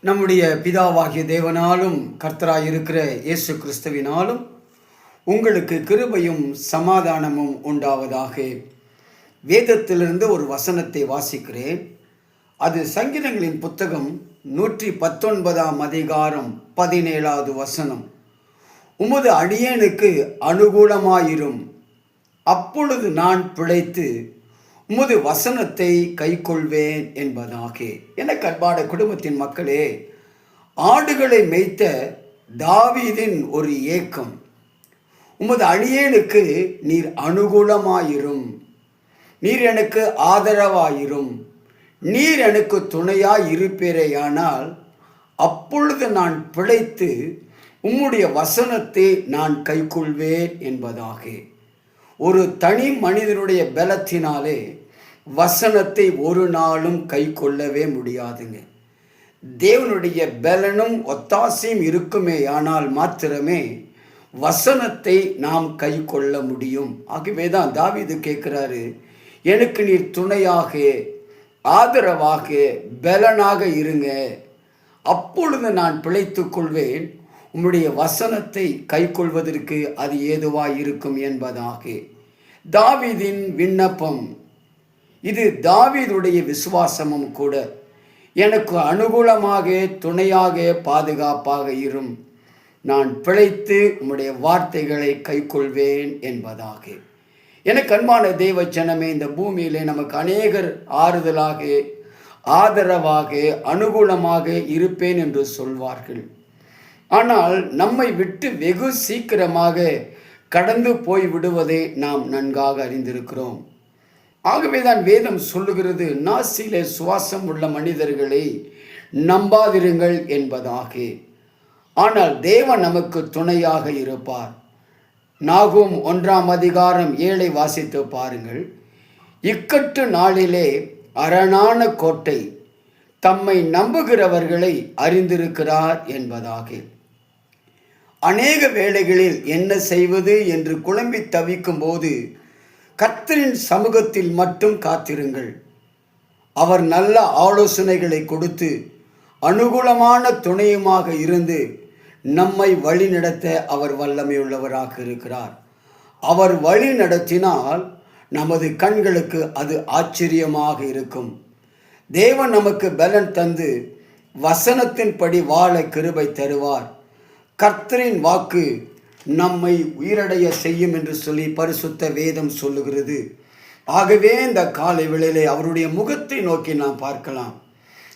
நம்முடைய பிதாவாகிய தேவனாலும் கர்த்தராயிருக்கிற இயேசு கிறிஸ்துவினாலும் உங்களுக்கு கிருபையும் சமாதானமும் உண்டாவதாக. வேதத்திலிருந்து ஒரு வசனத்தை வாசிக்கிறேன். அது சங்கீதங்களின் புத்தகம் 119 அதிகாரம் 17 வசனம். உமது அடியேனுக்கு அனுகூலமாயிரும், அப்பொழுது நான் பிழைத்து உமது வசனத்தை கைக்கொள்வேன் என்பதாக. எனக்கு அன்பான குடும்பத்தின் மக்களே, ஆடுகளை மேய்த்த தாவீதின் ஒரு ஏக்கம், உமது அடியேனுக்கு நீர் அனுகூலமாயிரும், நீர் எனக்கு ஆதரவாயிரும், நீர் எனக்கு துணையாய் இருப்பீரேயானால் அப்பொழுது நான் பிழைத்து உம்முடைய வசனத்தை நான் கைக்கொள்வேன் என்பதாக. ஒரு தனி மனிதனுடைய பலத்தினாலே வசனத்தை ஒரு நாளும் கை கொள்ளவே முடியாதுங்க. தேவனுடைய பலனும் ஒத்தாசையும் இருக்குமே ஆனால் மாத்திரமே வசனத்தை நாம் கை கொள்ள முடியும். ஆகவே தான் தாவீது கேட்கிறாரு, எனக்கு நீர் துணையாக ஆதரவாக பலனாக இருங்க, அப்பொழுது நான் பிழைத்துக் கொள்வேன், உம்முடைய வசனத்தை கை கொள்வதற்கு அது ஏதுவாய் இருக்கும் என்பதாக. தாவீதின் விண்ணப்பம் இது, தாவீதுடைய விசுவாசமும் கூட. எனக்கு அனுகூலமாக துணையாக பாதுகாப்பாக இரும், நான் பிழைத்து உம்முடைய வார்த்தைகளை கை கொள்வேன் என்பதாக. எனக்கு அன்பான தேவ ஜனமே, இந்த பூமியிலே நமக்கு அநேகர் ஆறுதலாக ஆதரவாக அனுகூலமாக இருப்பேன் என்று சொல்வார்கள். ஆனால் நம்மை விட்டு வெகு சீக்கிரமாக கடந்து போய் விடுவதை நாம் நன்காக அறிந்திருக்கிறோம். ஆகவே தான் வேதம் சொல்லுகிறது, நாசிலே சுவாசம் உள்ள மனிதர்களை நம்பாதிருங்கள் என்பதாக. ஆனால் தேவன் நமக்கு துணையாக இருப்பார். நாகூம் 1 அதிகாரம் 7 வாசித்து பாருங்கள். இக்கட்டு நாளிலே அரணான கோட்டை தம்மை நம்புகிறவர்களை அறிந்திருக்கிறார் என்பதாக. அநேக வேளைகளில் என்ன செய்வது என்று குழம்பி தவிக்கும் போது கர்த்தரின் சமூகத்தில் மட்டும் காத்திருங்கள். அவர் நல்ல ஆலோசனைகளை கொடுத்து அனுகூலமான துணையுமாக இருந்து நம்மை வழி நடத்த அவர் வல்லமையுள்ளவராக இருக்கிறார். அவர் வழி நடத்தினால் நமது கண்களுக்கு அது ஆச்சரியமாக இருக்கும். தேவன் நமக்கு பலன் தந்து வசனத்தின்படி வாழ கிருபை தருவார். கர்த்தரின் வாக்கு நம்மை உயிரடைய செய்யும் என்று சொல்லி பரிசுத்த வேதம் சொல்லுகிறது. ஆகவே இந்த காலை வேளையிலே அவருடைய முகத்தை நோக்கி நாம் பார்க்கலாம்.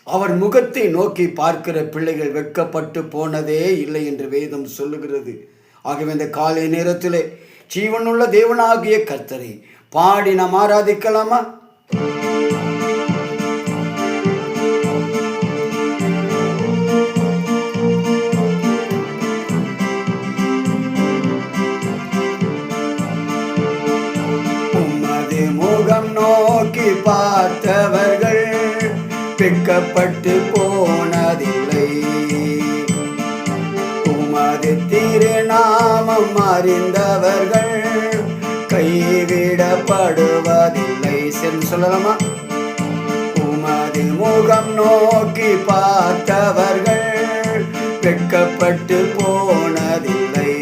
அவர் முகத்தை நோக்கி பார்க்கிற பிள்ளைகள் வெட்கப்பட்டு போனதே இல்லை என்று வேதம் சொல்லுகிறது. ஆகவே இந்த காலை நேரத்திலே ஜீவனுள்ள தேவனாகிய கர்த்தரை பாடி நாம் ஆராதிக்கலாமா? முகம் நோக்கி பார்த்தவர்கள் வெட்கப்பட்டு போனதில்லை, உமது திருநாமம் அறிந்தவர்கள் கைவிடப்படுவதில்லை. சரி சொல்லலாமா? உமது முகம் நோக்கி பார்த்தவர்கள் வெட்கப்பட்டு போனதில்லை,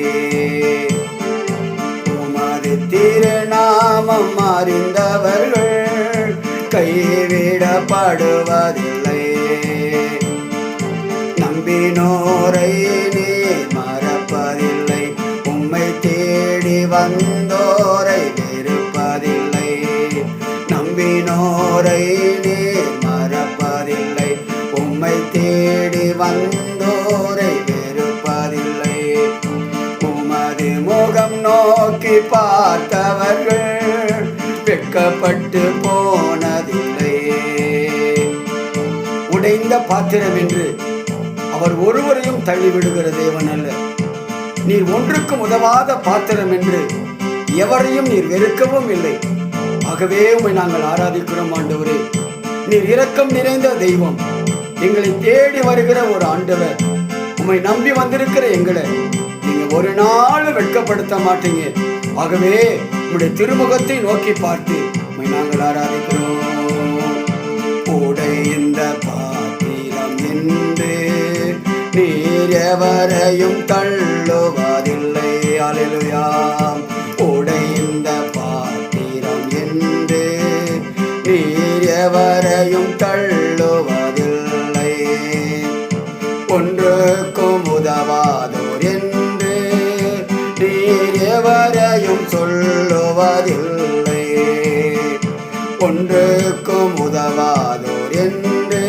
உமது திருநாமம் அறிந்தவர்கள் கைவிடப்படுவதில்லை. நம்பினோரை நீ மறப்பதில்லை, உம்மை தேடி வந்தோரை வெறுப்பதில்லை. நம்பினோரை நீ மறப்பதில்லை, உம்மை தேடி வந்தோரை வெறுப்பதில்லை. உமது முகம் நோக்கி பார்த்தவர்கள் வெட்கப்பட்டு போனதில்லை. உடைந்த பாத்திரம் என்று அவர் ஒருவரையும் தள்ளிவிடுகிற தேவன் அல்ல. நீர் ஒன்றுக்கும் உதவாத பாத்திரம் என்று எவரையும் நீர் வெறுக்கவும் இல்லை. ஆகவே உம்மை நாங்கள் ஆராதிக்கிறோம் ஆண்டவரே. நீர் இரக்கம் நிறைந்த தெய்வம், எங்களை தேடி வருகிற ஒரு ஆண்டவர். உம்மை நம்பி வந்திருக்கிற எங்களை நீங்க ஒரு நாள் வெட்கப்படுத்த மாட்டீங்க. ஆகவே உம்முடைய திருமுகத்தை நோக்கி பார்த்து உம்மை நாங்கள் ஆராதிக்கிறோம். உடைந்த பாத்திரம் என்று நீர் எவரையும் தள்ளுவதில்லை. அல்லேலூயா. உடைந்த பாத்திரம் என்று நீர் எவரையும் தள்ளுவதில்லை. ஒன்றுக்கும் உதவாதோர் என்று நீர் எவரையும் சொல்லுவதில்லை. ஒன்றுக்கும் உதவாதோர் என்று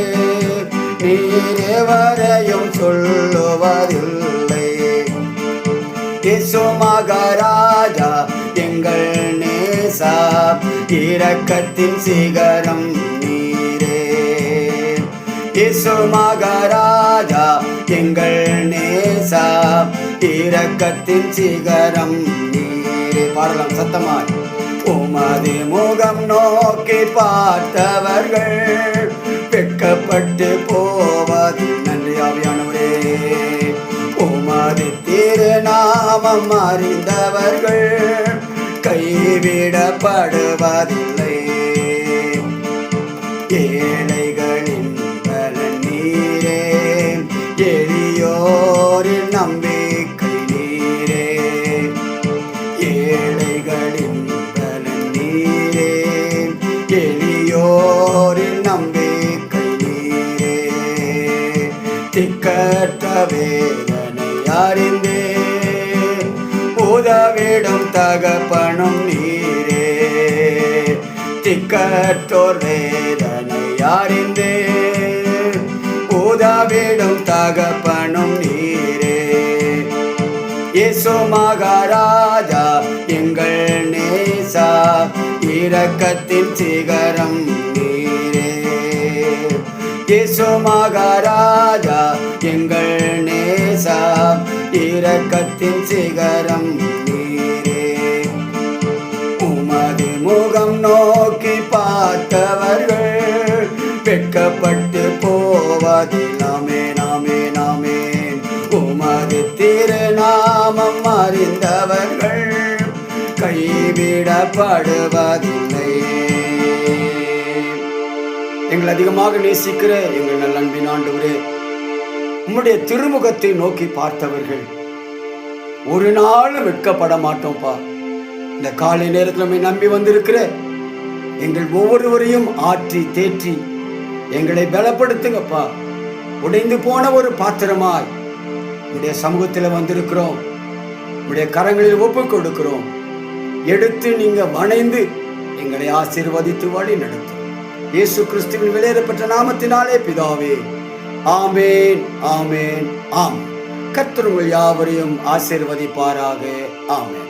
நீர் எவரையும் சொல்லுவதில்லை. இயேசு மகாராஜா எங்கள் நேசா, இரக்கத்தின் சிகரம் நீரே. இயேசு மகாராஜா எங்கள் நேசா, இரக்கத்தின் சிகரம் நீரே. பாடலாம் சத்தமாய். உமது முகம் நோக்கி பார்த்தவர்கள் வெட்கப்பட்டு போவது. நன்றி ஆவியானவரே. உமது திருநாமம் அறிந்தவர்கள் கைவிடப்படுவதில்லை. ஏழைகளின் பலன் நீரே, எளியோரின் நம்பிக்கை நீரே. ஏழைகளின் பலன் நீரே, எளியோரின் நம்பிக்கை நீரே. திக்கற்ற வேதனை அறிந்தே உதவிடும் தகப்பனும் நீரே. திக்கற்றோர் வேதனை அறிந்தே உதவிடும் தகப்பனும் நீரே. இயேசு மகாராஜா எங்கள் நேசா, இரக்கத்தின் சிகரம் நீரே. இயேசு மகாராஜா எங்கள் நேசா, இரக்கத்தின் சிகரம் நீரே. உமது முகம் நோக்கி பார்த்தவர்கள் வெட்கப்பட்டு போவதில்லாமே. நாமே நாமே. உமது திருநாமம் அறிந்தவர்கள் கைவிடப்படுவதில்லை. எங்களை அதிகமாக நேசிக்கிற எங்கள் நல்ல அன்பின் ஆண்டவரே, உம்முடைய திருமுகத்தை நோக்கி பார்த்தவர்கள் ஒரு நாளும் வெட்கப்பட மாட்டோம்ப்பா. இந்த காலை நேரத்தில் நம்பி வந்திருக்கிற எங்கள் ஒவ்வொருவரையும் ஆற்றி தேற்றி எங்களை பலப்படுத்துங்கப்பா. உடைந்து போன ஒரு பாத்திரமாய் உடைய சமூகத்தில் வந்திருக்கிறோம். உடைய கரங்களில் ஒப்பு கொடுக்கிறோம். எடுத்து நீங்க வணைந்து எங்களை ஆசீர்வதித்து வழி நடத்தும். இயேசு கிறிஸ்துவின் வெளியேறப்பட்ட நாமத்தினாலே பிதாவே, ஆமேன் ஆமேன் ஆம். கர்த்தர் உங்கள் யாவரையும் ஆசீர்வதிப்பாராக. ஆமேன்.